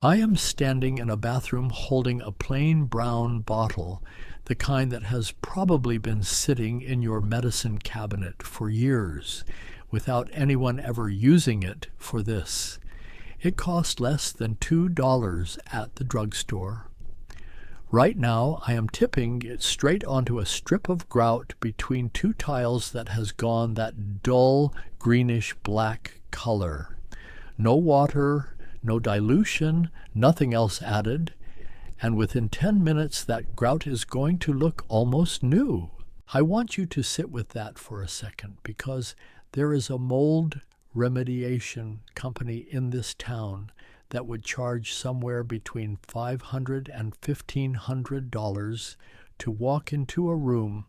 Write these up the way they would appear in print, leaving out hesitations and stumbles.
I am standing in a bathroom holding a plain brown bottle, the kind that has probably been sitting in your medicine cabinet for years, without anyone ever using it for this. It cost less than $2 at the drugstore. Right now, I am tipping it straight onto a strip of grout between two tiles that has gone that dull greenish-black color. No water, no dilution, nothing else added, and within 10 minutes that grout is going to look almost new. I want you to sit with that for a second, because there is a mold remediation company in this town that would charge somewhere between $500 and $1,500 to walk into a room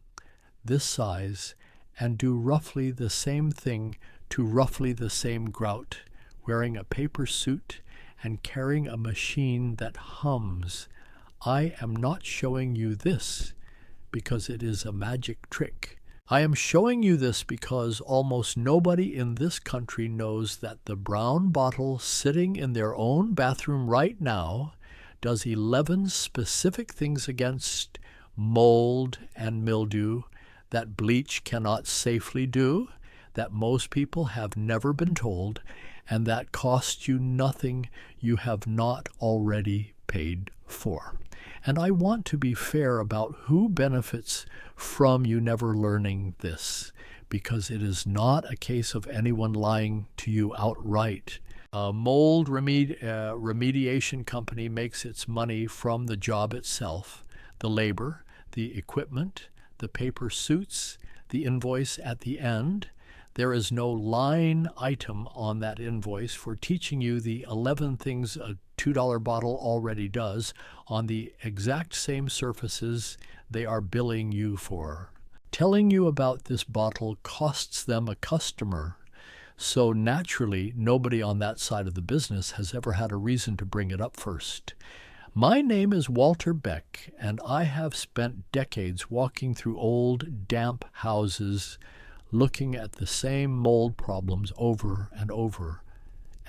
this size and do roughly the same thing to roughly the same grout, wearing a paper suit and carrying a machine that hums. I am not showing you this because it is a magic trick. I am showing you this because almost nobody in this country knows that the brown bottle sitting in their own bathroom right now does 11 specific things against mold and mildew that bleach cannot safely do, that most people have never been told, and that cost you nothing you have not already paid for. And I want to be fair about who benefits from you never learning this, because it is not a case of anyone lying to you outright. A mold remediation company makes its money from the job itself, the labor, the equipment, the paper suits, the invoice at the end. There is no line item on that invoice for teaching you the 11 things a $2 bottle already does on the exact same surfaces they are billing you for. Telling you about this bottle costs them a customer, so naturally nobody on that side of the business has ever had a reason to bring it up first. My name is Walter Beck, and I have spent decades walking through old, damp houses, looking at the same mold problems over and over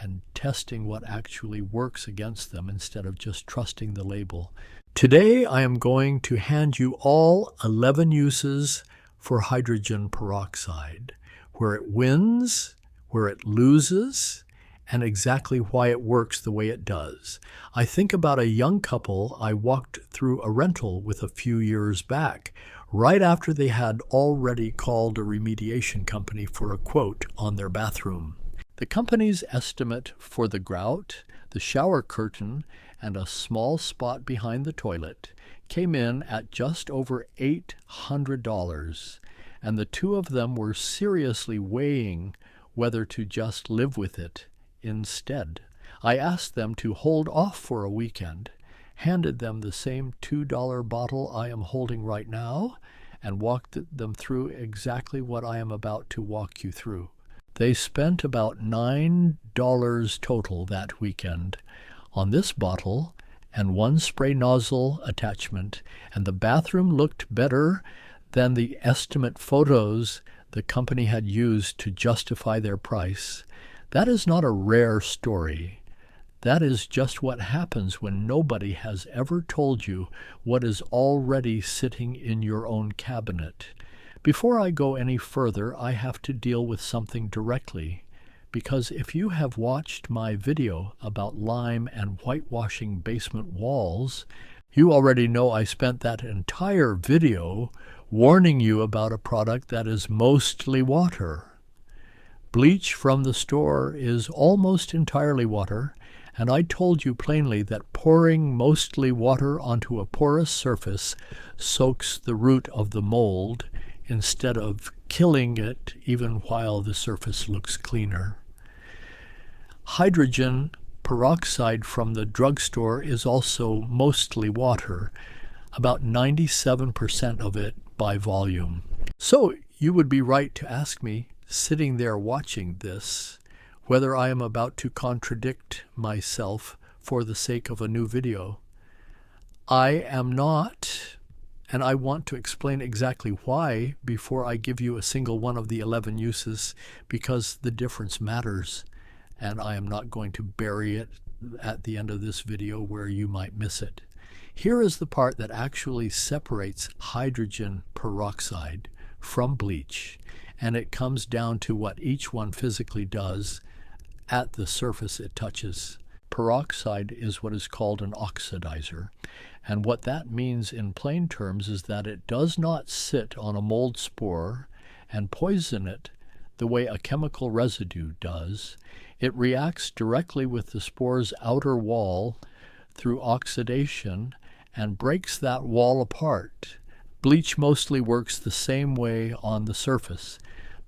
and testing what actually works against them instead of just trusting the label. Today I am going to hand you all 11 uses for hydrogen peroxide, where it wins, where it loses, and exactly why it works the way it does. I think about a young couple I walked through a rental with a few years back, right after they had already called a remediation company for a quote on their bathroom. The company's estimate for the grout, the shower curtain, and a small spot behind the toilet came in at just over $800, and the two of them were seriously weighing whether to just live with it instead. I asked them to hold off for a weekend, handed them the same $2 bottle I am holding right now, and walked them through exactly what I am about to walk you through. They spent about $9 total that weekend on this bottle and one spray nozzle attachment, and the bathroom looked better than the estimate photos the company had used to justify their price. That is not a rare story. That is just what happens when nobody has ever told you what is already sitting in your own cabinet. Before I go any further, I have to deal with something directly, because if you have watched my video about lime and whitewashing basement walls, you already know I spent that entire video warning you about a product that is mostly water. Bleach from the store is almost entirely water, and I told you plainly that pouring mostly water onto a porous surface soaks the root of the mold instead of killing it even while the surface looks cleaner. Hydrogen peroxide from the drugstore is also mostly water, about 97% of it by volume. So you would be right to ask me, sitting there watching this, whether I am about to contradict myself for the sake of a new video. I am not, and I want to explain exactly why before I give you a single one of the 11 uses, because the difference matters, and I am not going to bury it at the end of this video where you might miss it. Here is the part that actually separates hydrogen peroxide from bleach, and it comes down to what each one physically does at the surface it touches. Peroxide is what is called an oxidizer, and what that means in plain terms is that it does not sit on a mold spore and poison it the way a chemical residue does. It reacts directly with the spore's outer wall through oxidation and breaks that wall apart. Bleach mostly works the same way on the surface,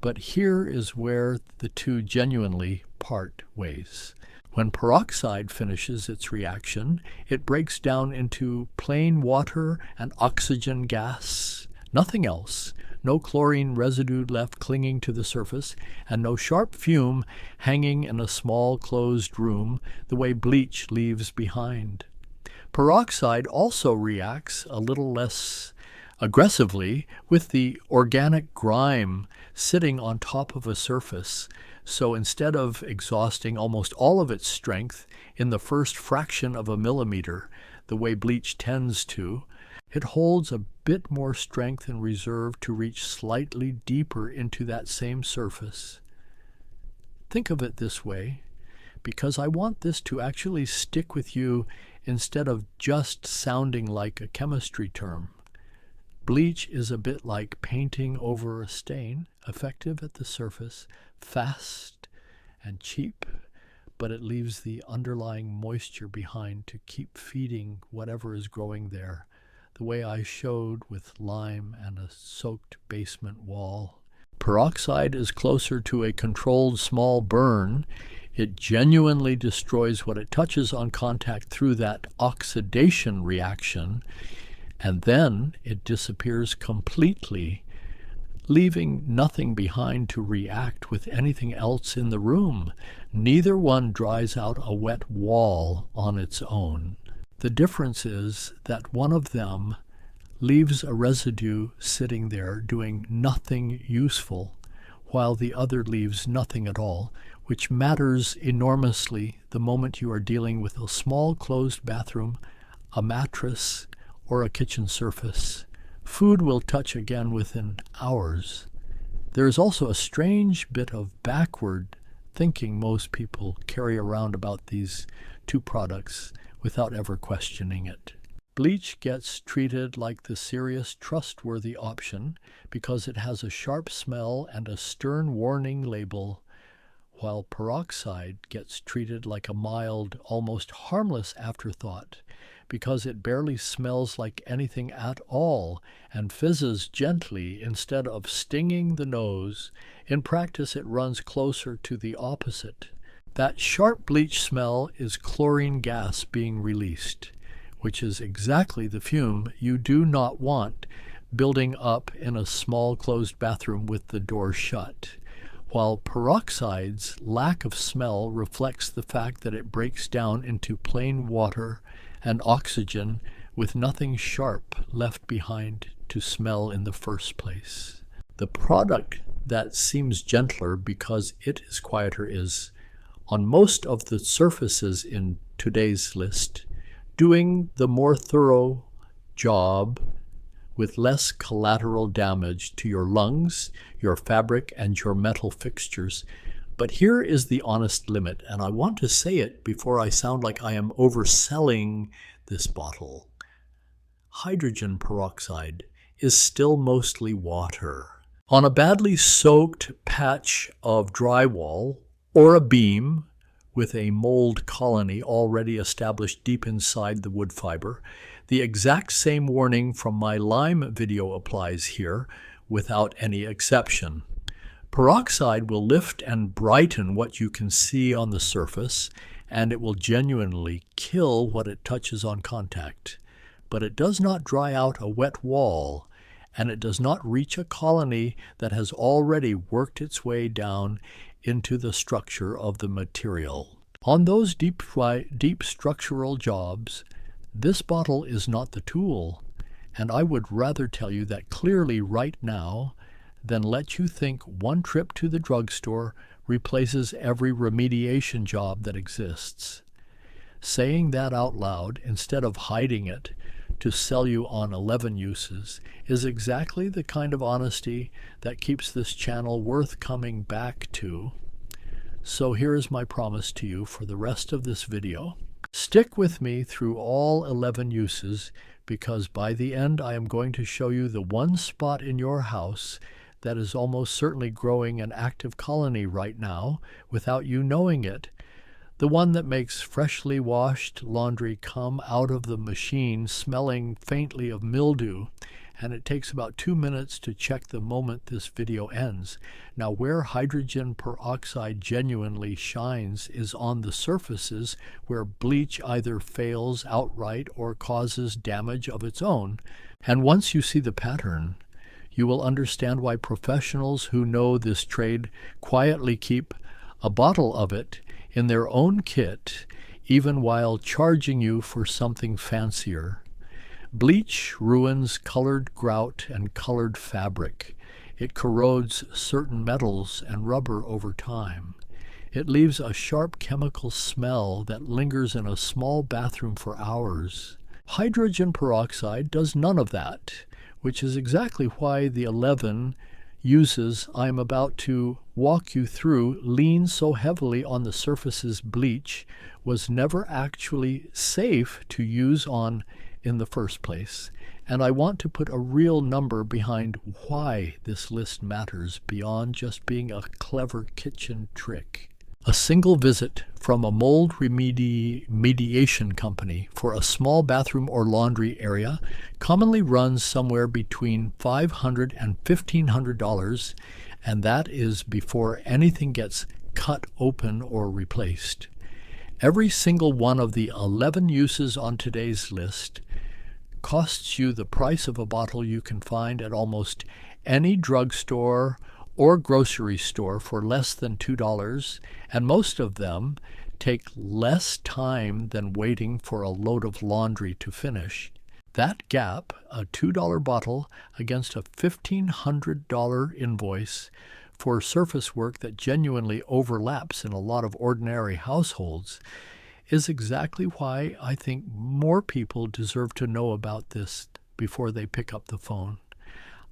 but here is where the two genuinely part ways. When peroxide finishes its reaction, it breaks down into plain water and oxygen gas, nothing else. No chlorine residue left clinging to the surface, and no sharp fume hanging in a small closed room the way bleach leaves behind. Peroxide also reacts a little less aggressively with the organic grime sitting on top of a surface. So instead of exhausting almost all of its strength in the first fraction of a millimeter, the way bleach tends to, it holds a bit more strength in reserve to reach slightly deeper into that same surface. Think of it this way, because I want this to actually stick with you instead of just sounding like a chemistry term. Bleach is a bit like painting over a stain, effective at the surface, fast and cheap, but it leaves the underlying moisture behind to keep feeding whatever is growing there, the way I showed with lime and a soaked basement wall. Peroxide is closer to a controlled small burn. It genuinely destroys what it touches on contact through that oxidation reaction, and then it disappears completely, leaving nothing behind to react with anything else in the room. Neither one dries out a wet wall on its own. The difference is that one of them leaves a residue sitting there doing nothing useful, while the other leaves nothing at all, which matters enormously the moment you are dealing with a small closed bathroom, a mattress, or a kitchen surface. Food will touch again within hours. There is also a strange bit of backward thinking most people carry around about these two products without ever questioning it. Bleach gets treated like the serious, trustworthy option because it has a sharp smell and a stern warning label, while peroxide gets treated like a mild, almost harmless afterthought because it barely smells like anything at all and fizzes gently instead of stinging the nose. In practice, it runs closer to the opposite. That sharp bleach smell is chlorine gas being released, which is exactly the fume you do not want building up in a small closed bathroom with the door shut, while peroxide's lack of smell reflects the fact that it breaks down into plain water and oxygen with nothing sharp left behind to smell in the first place. The product that seems gentler because it is quieter is, on most of the surfaces in today's list, doing the more thorough job with less collateral damage to your lungs, your fabric, and your metal fixtures. But here is the honest limit, and I want to say it before I sound like I am overselling this bottle. Hydrogen peroxide is still mostly water. On a badly soaked patch of drywall or a beam with a mold colony already established deep inside the wood fiber, the exact same warning from my lime video applies here without any exception. Peroxide will lift and brighten what you can see on the surface, and it will genuinely kill what it touches on contact. But it does not dry out a wet wall, and it does not reach a colony that has already worked its way down into the structure of the material. On those deep structural jobs, this bottle is not the tool, and I would rather tell you that clearly right now than let you think one trip to the drugstore replaces every remediation job that exists. Saying that out loud, instead of hiding it to sell you on 11 uses, is exactly the kind of honesty that keeps this channel worth coming back to. So here is my promise to you for the rest of this video. Stick with me through all 11 uses, because by the end I am going to show you the one spot in your house that is almost certainly growing an active colony right now without you knowing it. The one that makes freshly washed laundry come out of the machine smelling faintly of mildew, and it takes about 2 minutes to check the moment this video ends. Now, where hydrogen peroxide genuinely shines is on the surfaces where bleach either fails outright or causes damage of its own. And once you see the pattern, you will understand why professionals who know this trade quietly keep a bottle of it in their own kit, even while charging you for something fancier. Bleach ruins colored grout and colored fabric. It corrodes certain metals and rubber over time. It leaves a sharp chemical smell that lingers in a small bathroom for hours. Hydrogen peroxide does none of that, which is exactly why the 11 uses I'm about to walk you through lean so heavily on the surface's bleach was never actually safe to use on in the first place. And I want to put a real number behind why this list matters beyond just being a clever kitchen trick. A single visit from a mold remediation company for a small bathroom or laundry area commonly runs somewhere between $500 and $1,500, and that is before anything gets cut open or replaced. Every single one of the 11 uses on today's list costs you the price of a bottle you can find at almost any drugstore or grocery store for less than $2, and most of them take less time than waiting for a load of laundry to finish. That gap, a $2 bottle against a $1,500 invoice for surface work that genuinely overlaps in a lot of ordinary households, is exactly why I think more people deserve to know about this before they pick up the phone.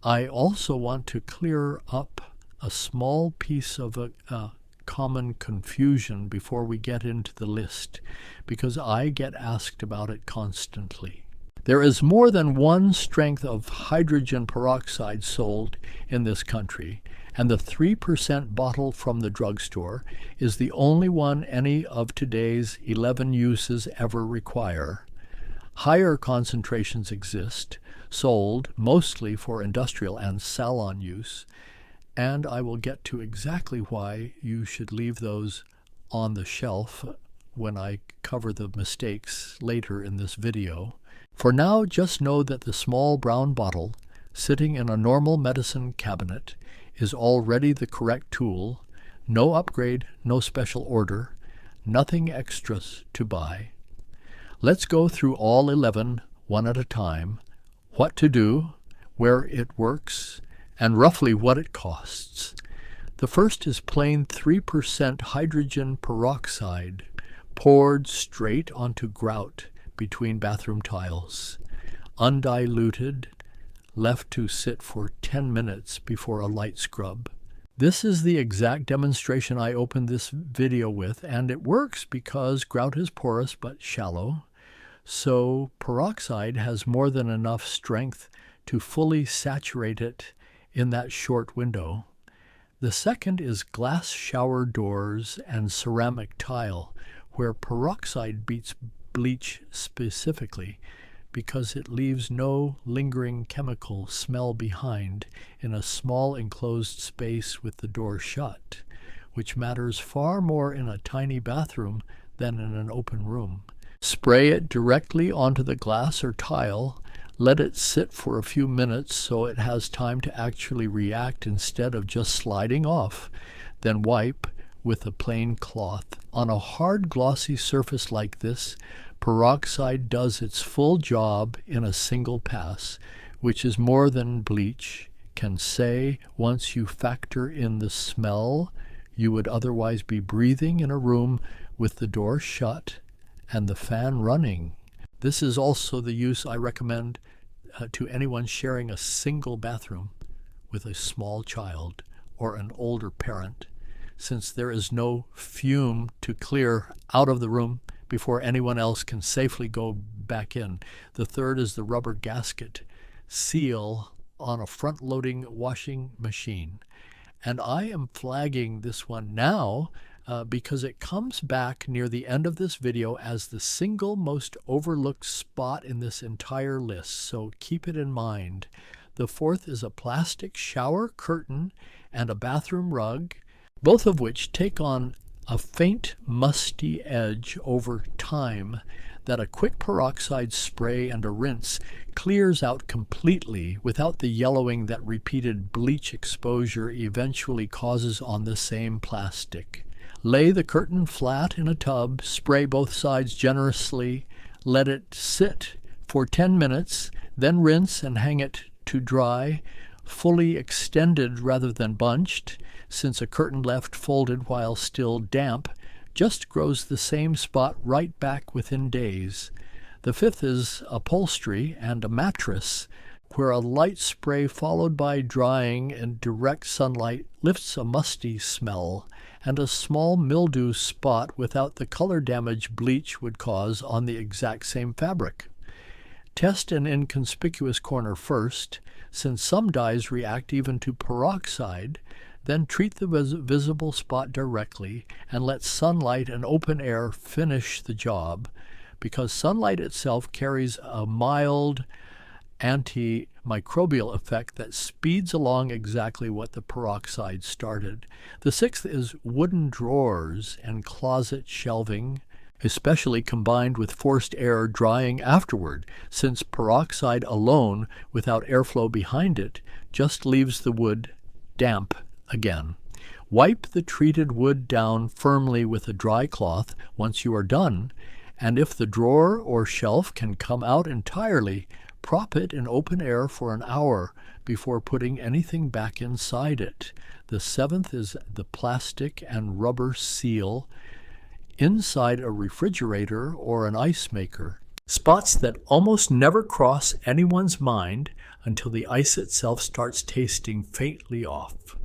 I also want to clear up a small piece of a common confusion before we get into the list, because I get asked about it constantly. There is more than one strength of hydrogen peroxide sold in this country, and the 3% bottle from the drugstore is the only one any of today's 11 uses ever require. Higher concentrations exist, sold mostly for industrial and salon use, and I will get to exactly why you should leave those on the shelf when I cover the mistakes later in this video. For now, just know that the small brown bottle sitting in a normal medicine cabinet is already the correct tool. No upgrade, no special order, nothing extras to buy. Let's go through all 11 one at a time, what to do, where it works, and roughly what it costs. The first is plain 3% hydrogen peroxide poured straight onto grout between bathroom tiles, undiluted, left to sit for 10 minutes before a light scrub. This is the exact demonstration I opened this video with, and it works because grout is porous but shallow, so peroxide has more than enough strength to fully saturate it in that short window. The second is glass shower doors and ceramic tile, where peroxide beats bleach specifically because it leaves no lingering chemical smell behind in a small enclosed space with the door shut, which matters far more in a tiny bathroom than in an open room. Spray it directly onto the glass or tile. Let it sit for a few minutes so it has time to actually react instead of just sliding off. Then wipe with a plain cloth. On a hard, glossy surface like this, peroxide does its full job in a single pass, which is more than bleach can say once you factor in the smell you would otherwise be breathing in a room with the door shut and the fan running. This is also the use I recommend to anyone sharing a single bathroom with a small child or an older parent, since there is no fume to clear out of the room before anyone else can safely go back in. The third is the rubber gasket seal on a front-loading washing machine. And I am flagging this one now because it comes back near the end of this video as the single most overlooked spot in this entire list, so keep it in mind. The fourth is a plastic shower curtain and a bathroom rug, both of which take on a faint musty edge over time that a quick peroxide spray and a rinse clears out completely without the yellowing that repeated bleach exposure eventually causes on the same plastic. Lay the curtain flat in a tub, spray both sides generously, let it sit for 10 minutes, then rinse and hang it to dry, fully extended rather than bunched, since a curtain left folded while still damp just grows the same spot right back within days. The fifth is upholstery and a mattress, where a light spray followed by drying in direct sunlight lifts a musty smell and a small mildew spot without the color damage bleach would cause on the exact same fabric. Test an inconspicuous corner first, since some dyes react even to peroxide, then treat the visible spot directly and let sunlight and open air finish the job, because sunlight itself carries a mild antimicrobial effect that speeds along exactly what the peroxide started. The sixth is wooden drawers and closet shelving, especially combined with forced air drying afterward, since peroxide alone, without airflow behind it, just leaves the wood damp again. Wipe the treated wood down firmly with a dry cloth once you are done, and if the drawer or shelf can come out entirely, prop it in open air for an hour before putting anything back inside it. The seventh is the plastic and rubber seal inside a refrigerator or an ice maker, spots that almost never cross anyone's mind until the ice itself starts tasting faintly off.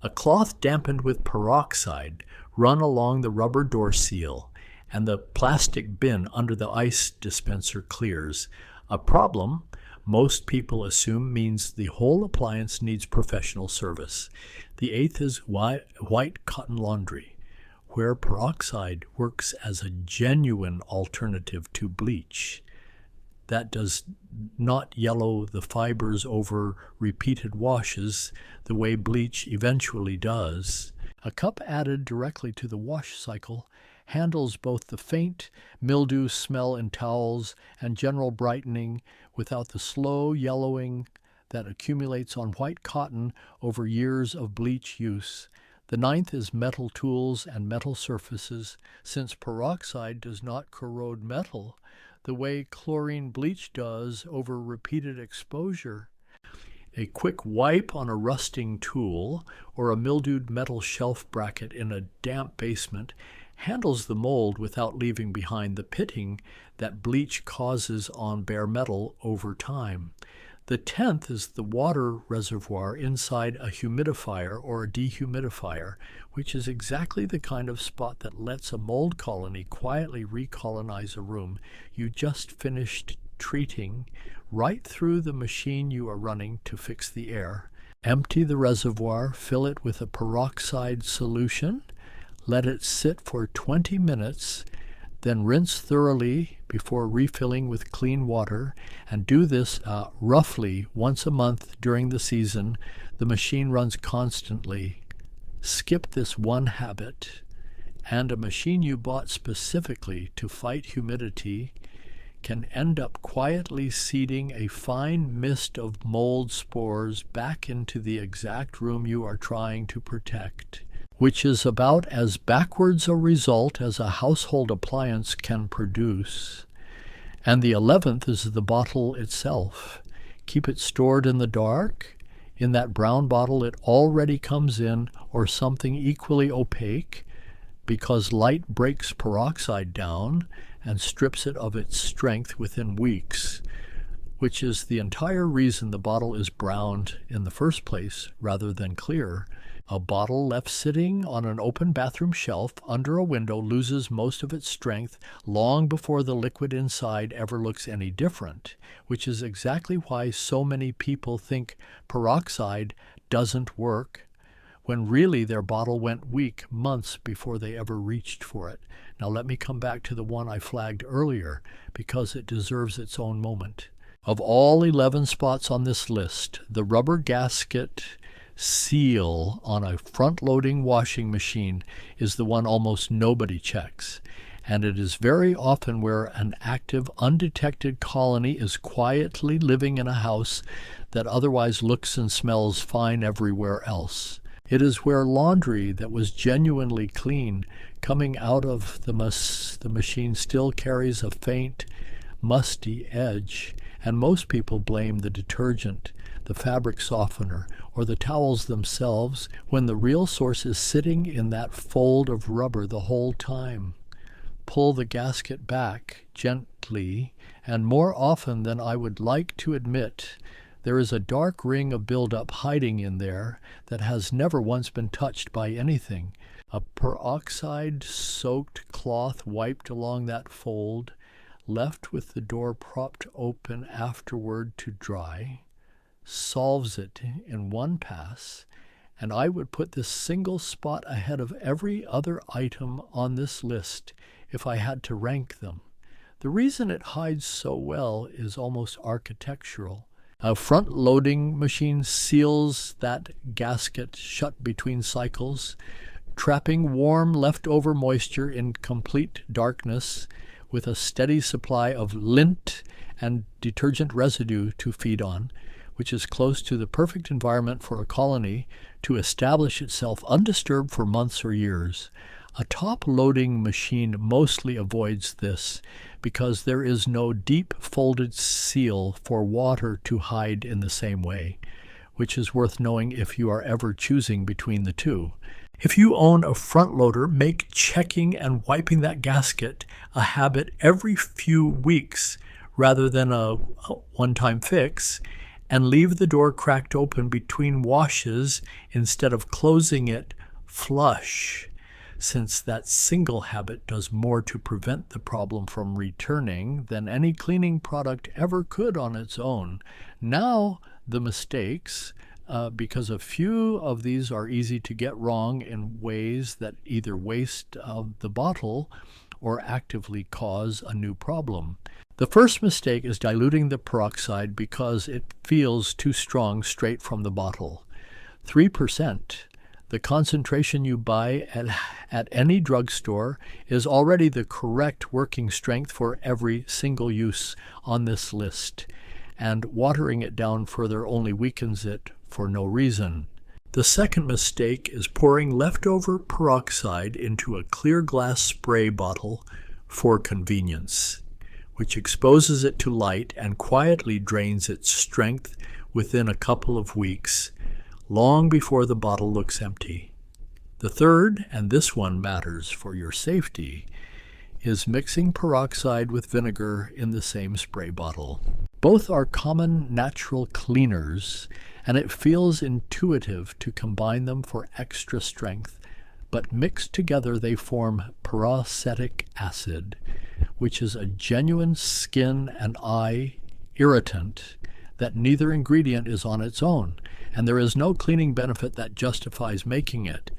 A cloth dampened with peroxide run along the rubber door seal, and the plastic bin under the ice dispenser clears. A problem most people assume means the whole appliance needs professional service. The eighth is white cotton laundry, where peroxide works as a genuine alternative to bleach that does not yellow the fibers over repeated washes the way bleach eventually does. A cup added directly to the wash cycle handles both the faint mildew smell in towels and general brightening without the slow yellowing that accumulates on white cotton over years of bleach use. The ninth is metal tools and metal surfaces, since peroxide does not corrode metal the way chlorine bleach does over repeated exposure. A quick wipe on a rusting tool or a mildewed metal shelf bracket in a damp basement handles the mold without leaving behind the pitting that bleach causes on bare metal over time. The 10th is the water reservoir inside a humidifier or a dehumidifier, which is exactly the kind of spot that lets a mold colony quietly recolonize a room you just finished treating right through the machine you are running to fix the air. Empty the reservoir, fill it with a peroxide solution, let it sit for 20 minutes, then rinse thoroughly before refilling with clean water, and do this roughly once a month during the season. The machine runs constantly. Skip this one habit, and a machine you bought specifically to fight humidity can end up quietly seeding a fine mist of mold spores back into the exact room you are trying to protect, which is about as backwards a result as a household appliance can produce. And the 11th is the bottle itself. Keep it stored in the dark, in that brown bottle it already comes in, or something equally opaque. because light breaks peroxide down and strips it of its strength within weeks, which is the entire reason the bottle is browned in the first place rather than clear. A bottle left sitting on an open bathroom shelf under a window loses most of its strength long before the liquid inside ever looks any different, which is exactly why so many people think peroxide doesn't work, when really their bottle went weak months before they ever reached for it. Now let me come back to the one I flagged earlier, because it deserves its own moment. Of all 11 spots on this list, the rubber gasket seal on a front-loading washing machine is the one almost nobody checks, and it is very often where an active, undetected colony is quietly living in a house that otherwise looks and smells fine everywhere else. It is where laundry that was genuinely clean coming out of the machine still carries a faint, musty edge, and most people blame the detergent, the fabric softener, or the towels themselves, when the real source is sitting in that fold of rubber the whole time. Pull the gasket back gently, and more often than I would like to admit, there is a dark ring of buildup hiding in there that has never once been touched by anything. A peroxide-soaked cloth wiped along that fold, left with the door propped open afterward to dry, solves it in one pass, and I would put this single spot ahead of every other item on this list if I had to rank them. The reason it hides so well is almost architectural. A front-loading machine seals that gasket shut between cycles, trapping warm leftover moisture in complete darkness with a steady supply of lint and detergent residue to feed on, which is close to the perfect environment for a colony to establish itself undisturbed for months or years. A top-loading machine mostly avoids this because there is no deep folded seal for water to hide in the same way, which is worth knowing if you are ever choosing between the two. If you own a front loader, make checking and wiping that gasket a habit every few weeks rather than a one-time fix, and leave the door cracked open between washes instead of closing it flush, since that single habit does more to prevent the problem from returning than any cleaning product ever could on its own. Now the mistakes, because a few of these are easy to get wrong in ways that either waste the bottle or actively cause a new problem. The first mistake is diluting the peroxide because it feels too strong straight from the bottle. 3%, the concentration you buy at any drugstore, is already the correct working strength for every single use on this list, and watering it down further only weakens it for no reason. The second mistake is pouring leftover peroxide into a clear glass spray bottle for convenience, which exposes it to light and quietly drains its strength within a couple of weeks, long before the bottle looks empty. The third, and this one matters for your safety, is mixing peroxide with vinegar in the same spray bottle. Both are common natural cleaners, and it feels intuitive to combine them for extra strength, but mixed together they form peroxetic acid, which is a genuine skin and eye irritant that neither ingredient is on its own, and there is no cleaning benefit that justifies making it.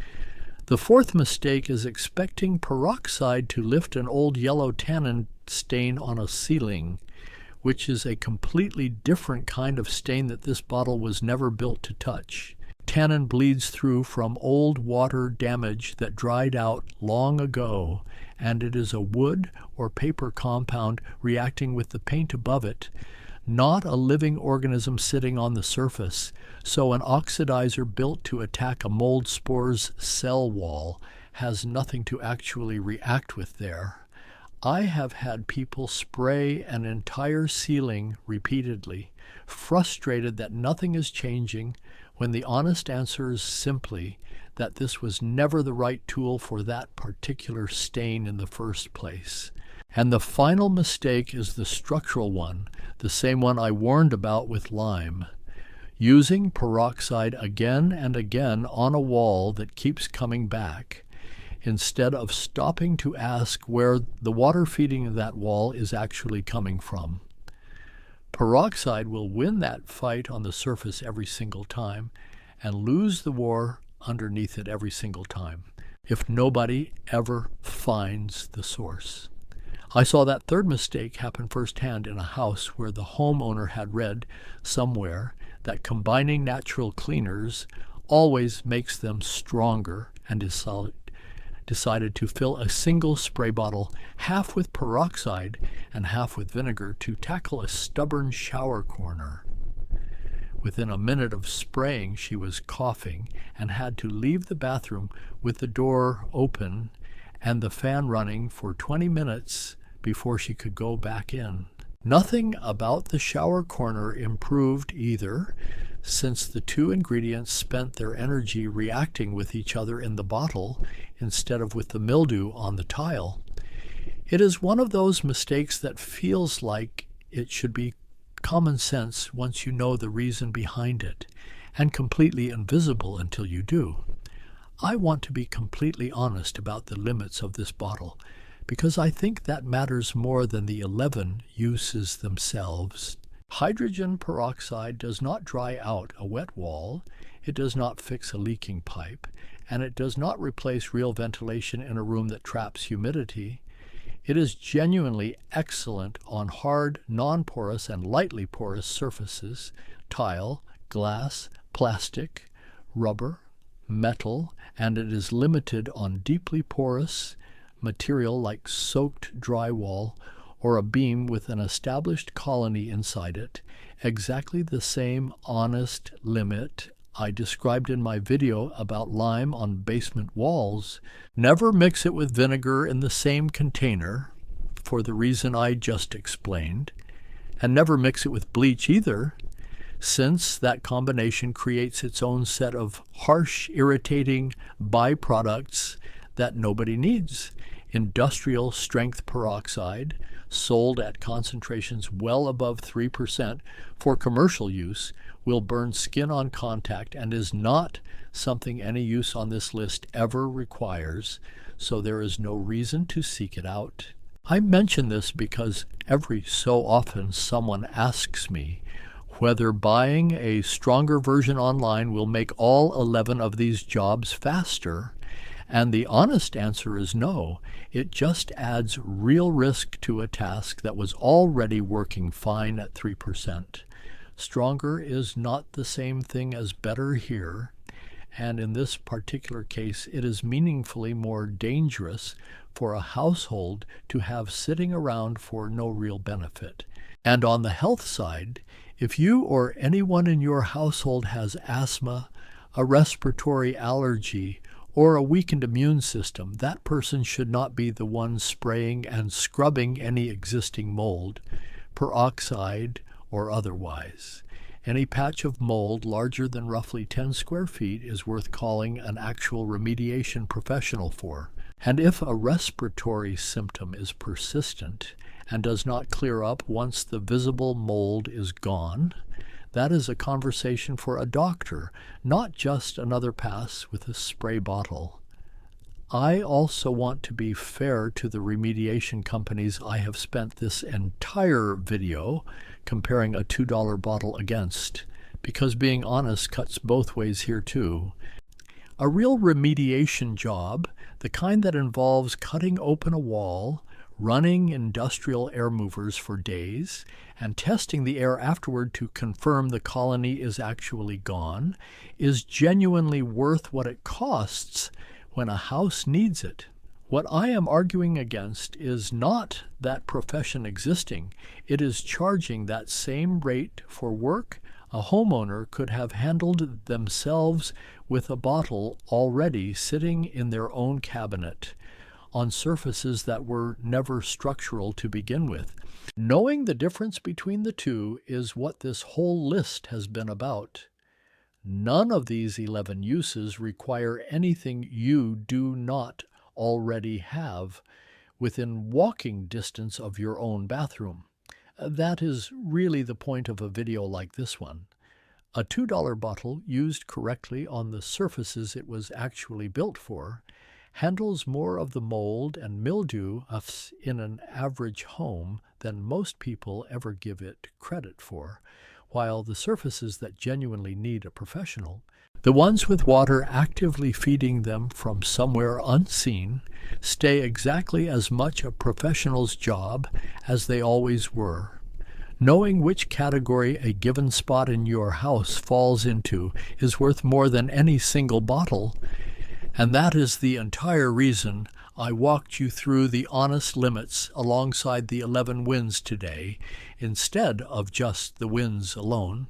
The fourth mistake is expecting peroxide to lift an old yellow tannin stain on a ceiling, which is a completely different kind of stain that this bottle was never built to touch. Tannin bleeds through from old water damage that dried out long ago, and it is a wood or paper compound reacting with the paint above it, not a living organism sitting on the surface. So an oxidizer built to attack a mold spore's cell wall has nothing to actually react with there. I have had people spray an entire ceiling repeatedly, frustrated that nothing is changing, when the honest answer is simply that this was never the right tool for that particular stain in the first place. And the final mistake is the structural one, the same one I warned about with lime. Using peroxide again and again on a wall that keeps coming back, instead of stopping to ask where the water feeding of that wall is actually coming from. Peroxide will win that fight on the surface every single time and lose the war underneath it every single time, if nobody ever finds the source. I saw that third mistake happen firsthand in a house where the homeowner had read somewhere that combining natural cleaners always makes them stronger, and decided to fill a single spray bottle half with peroxide and half with vinegar to tackle a stubborn shower corner. Within a minute of spraying, she was coughing and had to leave the bathroom with the door open and the fan running for 20 minutes before she could go back in. Nothing about the shower corner improved either, since the two ingredients spent their energy reacting with each other in the bottle instead of with the mildew on the tile. It is one of those mistakes that feels like it should be common sense once you know the reason behind it, and completely invisible until you do. I want to be completely honest about the limits of this bottle, because I think that matters more than the 11 uses themselves. Hydrogen peroxide does not dry out a wet wall, it does not fix a leaking pipe, and it does not replace real ventilation in a room that traps humidity. It is genuinely excellent on hard, non-porous, and lightly porous surfaces, tile, glass, plastic, rubber, metal, and it is limited on deeply porous material like soaked drywall or a beam with an established colony inside it, exactly the same honest limit I described in my video about lime on basement walls. Never mix it with vinegar in the same container, for the reason I just explained, and never mix it with bleach either, since that combination creates its own set of harsh, irritating byproducts that nobody needs. Industrial strength peroxide, sold at concentrations well above 3% for commercial use, will burn skin on contact and is not something any use on this list ever requires, so there is no reason to seek it out. I mention this because every so often someone asks me whether buying a stronger version online will make all 11 of these jobs faster. And the honest answer is no. It just adds real risk to a task that was already working fine at 3%. Stronger is not the same thing as better here, and in this particular case, it is meaningfully more dangerous for a household to have sitting around for no real benefit. And on the health side, if you or anyone in your household has asthma, a respiratory allergy, or a weakened immune system, that person should not be the one spraying and scrubbing any existing mold, peroxide or otherwise. Any patch of mold larger than roughly 10 square feet is worth calling an actual remediation professional for. And if a respiratory symptom is persistent and does not clear up once the visible mold is gone, that is a conversation for a doctor, not just another pass with a spray bottle. I also want to be fair to the remediation companies I have spent this entire video comparing a $2 bottle against, because being honest cuts both ways here too. A real remediation job, the kind that involves cutting open a wall, running industrial air movers for days, and testing the air afterward to confirm the colony is actually gone, is genuinely worth what it costs when a house needs it. What I am arguing against is not that profession existing. It is charging that same rate for work a homeowner could have handled themselves with a bottle already sitting in their own cabinet on surfaces that were never structural to begin with. Knowing the difference between the two is what this whole list has been about. None of these 11 uses require anything you do not already have within walking distance of your own bathroom. That is really the point of a video like this one. A $2 bottle used correctly on the surfaces it was actually built for handles more of the mold and mildew in an average home than most people ever give it credit for, while the surfaces that genuinely need a professional, the ones with water actively feeding them from somewhere unseen, stay exactly as much a professional's job as they always were. Knowing which category a given spot in your house falls into is worth more than any single bottle, and that is the entire reason I walked you through the honest limits alongside the 11 wins today, instead of just the wins alone.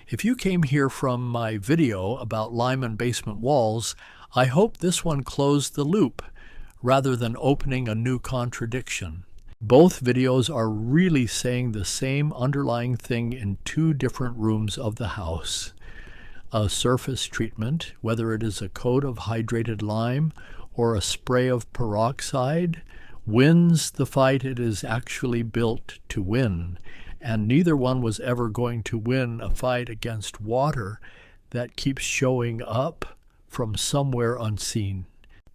If you came here from my video about Lyman basement walls, I hope this one closed the loop rather than opening a new contradiction. Both videos are really saying the same underlying thing in two different rooms of the house. A surface treatment, whether it is a coat of hydrated lime or a spray of peroxide, wins the fight it is actually built to win, and neither one was ever going to win a fight against water that keeps showing up from somewhere unseen.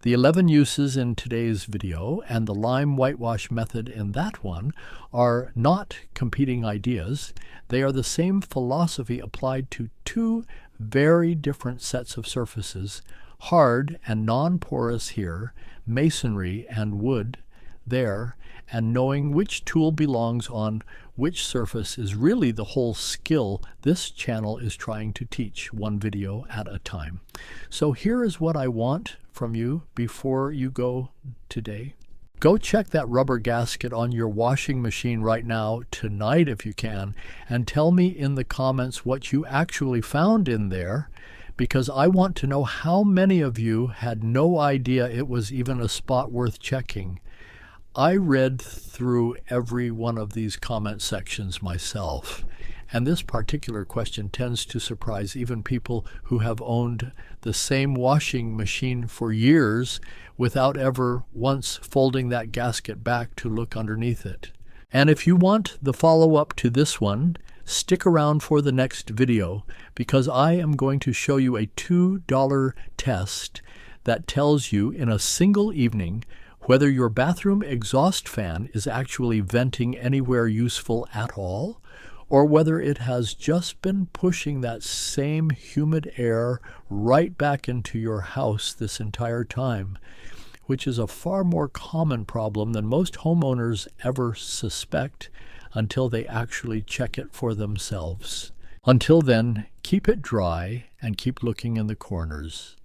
The 11 uses in today's video and the lime whitewash method in that one are not competing ideas. They are the same philosophy applied to two very different sets of surfaces, hard and non-porous here, masonry and wood there, and knowing which tool belongs on which surface is really the whole skill this channel is trying to teach, one video at a time. So here is what I want from you before you go today. Go check that rubber gasket on your washing machine right now, tonight if you can, and tell me in the comments what you actually found in there, because I want to know how many of you had no idea it was even a spot worth checking. I read through every one of these comment sections myself, and this particular question tends to surprise even people who have owned the same washing machine for years without ever once folding that gasket back to look underneath it. And if you want the follow-up to this one, stick around for the next video, because I am going to show you a $2 test that tells you in a single evening whether your bathroom exhaust fan is actually venting anywhere useful at all, or whether it has just been pushing that same humid air right back into your house this entire time, which is a far more common problem than most homeowners ever suspect until they actually check it for themselves. Until then, keep it dry and keep looking in the corners.